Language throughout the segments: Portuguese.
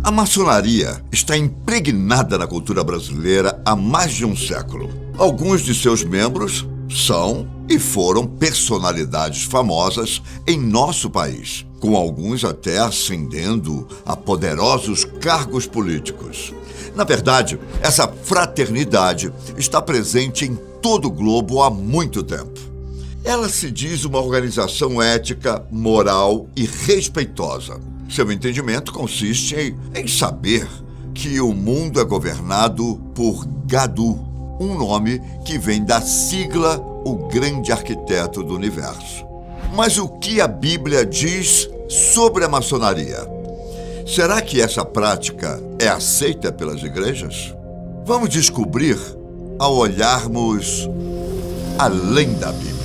A maçonaria está impregnada na cultura brasileira há mais de um século. Alguns de seus membros são e foram personalidades famosas em nosso país, com alguns até ascendendo a poderosos cargos políticos. Na verdade, essa fraternidade está presente em todo o globo há muito tempo. Ela se diz uma organização ética, moral e respeitosa. Seu entendimento consiste em saber que o mundo é governado por Gadu, um nome que vem da sigla O Grande Arquiteto do Universo. Mas o que a Bíblia diz sobre a maçonaria? Será que essa prática é aceita pelas igrejas? Vamos descobrir ao olharmos além da Bíblia.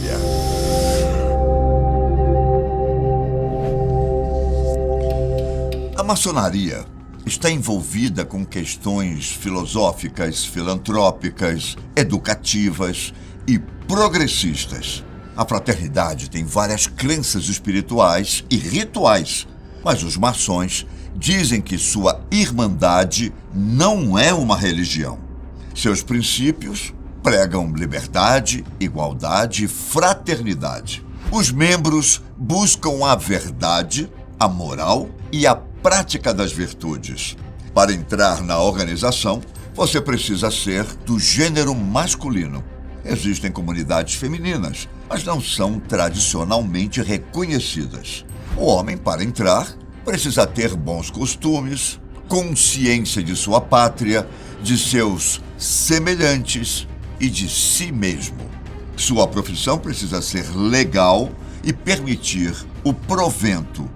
A maçonaria está envolvida com questões filosóficas, filantrópicas, educativas e progressistas. A fraternidade tem várias crenças espirituais e rituais, mas os maçons dizem que sua irmandade não é uma religião. Seus princípios pregam liberdade, igualdade e fraternidade. Os membros buscam a verdade, a moral e a prática das virtudes. Para entrar na organização, você precisa ser do gênero masculino. Existem comunidades femininas, mas não são tradicionalmente reconhecidas. O homem, para entrar, precisa ter bons costumes, consciência de sua pátria, de seus semelhantes e de si mesmo. Sua profissão precisa ser legal e permitir o provento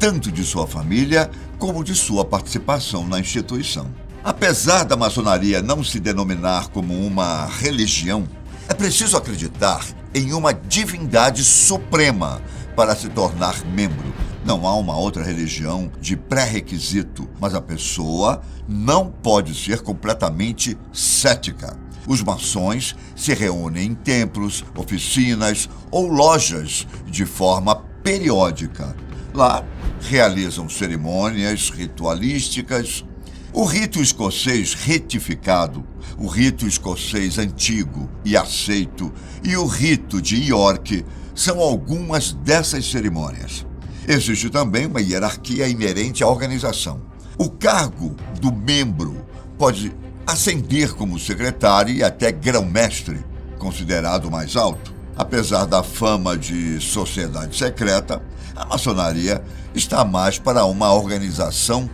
tanto de sua família como de sua participação na instituição. Apesar da maçonaria não se denominar como uma religião, é preciso acreditar em uma divindade suprema para se tornar membro. Não há uma outra religião de pré-requisito, mas a pessoa não pode ser completamente cética. Os maçons se reúnem em templos, oficinas ou lojas de forma periódica. Lá, realizam cerimônias ritualísticas. O rito escocês retificado, o rito escocês antigo e aceito e o rito de York são algumas dessas cerimônias. Existe também uma hierarquia inerente à organização. O cargo do membro pode ascender como secretário e até grão-mestre, considerado o mais alto. Apesar da fama de sociedade secreta, a maçonaria está mais para uma organização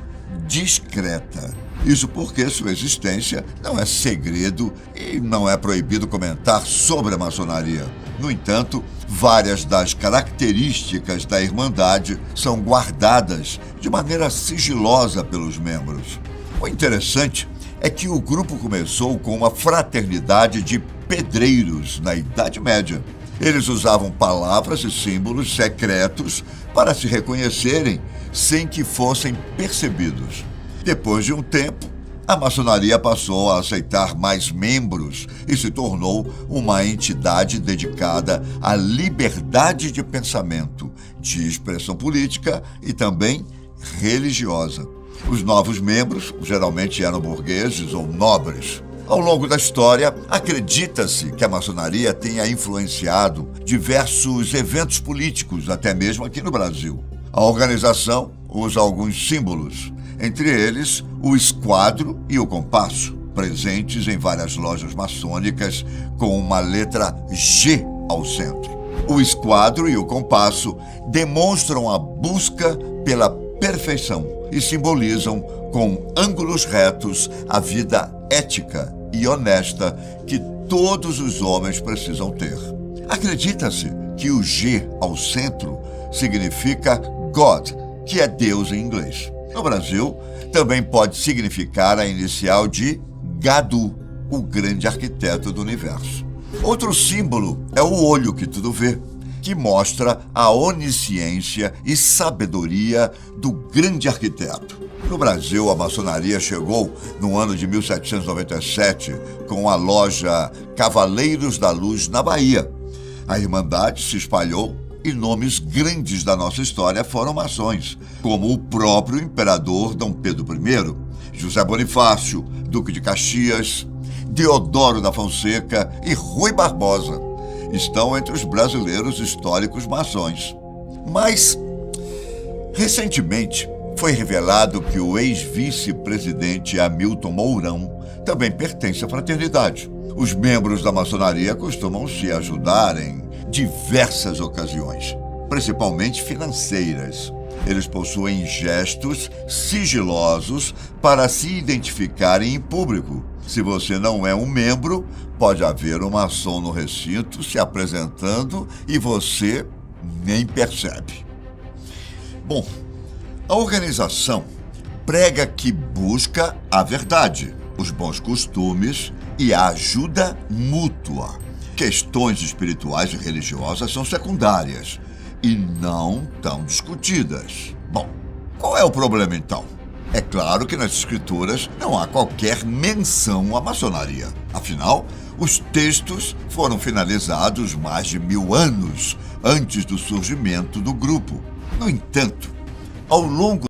discreta. Isso porque sua existência não é segredo e não é proibido comentar sobre a maçonaria. No entanto, várias das características da Irmandade são guardadas de maneira sigilosa pelos membros. O interessante é que o grupo começou com uma fraternidade de pedreiros na Idade Média. Eles usavam palavras e símbolos secretos para se reconhecerem sem que fossem percebidos. Depois de um tempo, a maçonaria passou a aceitar mais membros e se tornou uma entidade dedicada à liberdade de pensamento, de expressão política e também religiosa. Os novos membros geralmente eram burgueses ou nobres. Ao longo da história, acredita-se que a maçonaria tenha influenciado diversos eventos políticos, até mesmo aqui no Brasil. A organização usa alguns símbolos, entre eles o esquadro e o compasso, presentes em várias lojas maçônicas com uma letra G ao centro. O esquadro e o compasso demonstram a busca pela perfeição e simbolizam com ângulos retos a vida ética e honesta que todos os homens precisam ter. Acredita-se que o G ao centro significa God, que é Deus em inglês. No Brasil, também pode significar a inicial de Gadu, o grande arquiteto do universo. Outro símbolo é o olho que tudo vê, que mostra a onisciência e sabedoria do grande arquiteto. No Brasil, a maçonaria chegou no ano de 1797 com a loja Cavaleiros da Luz na Bahia. A Irmandade se espalhou e nomes grandes da nossa história foram maçons, como o próprio imperador Dom Pedro I, José Bonifácio, Duque de Caxias, Deodoro da Fonseca e Rui Barbosa. Estão entre os brasileiros históricos maçons. Mas, recentemente, foi revelado que o ex-vice-presidente Hamilton Mourão também pertence à fraternidade. Os membros da maçonaria costumam se ajudar em diversas ocasiões, principalmente financeiras. Eles possuem gestos sigilosos para se identificarem em público. Se você não é um membro, pode haver um maçom no recinto se apresentando e você nem percebe. Bom, a organização prega que busca a verdade, os bons costumes e a ajuda mútua. Questões espirituais e religiosas são secundárias e não tão discutidas. Bom, qual é o problema então? É claro que nas escrituras não há qualquer menção à maçonaria. Afinal, os textos foram finalizados mais de 1000 anos antes do surgimento do grupo. No entanto, ao longo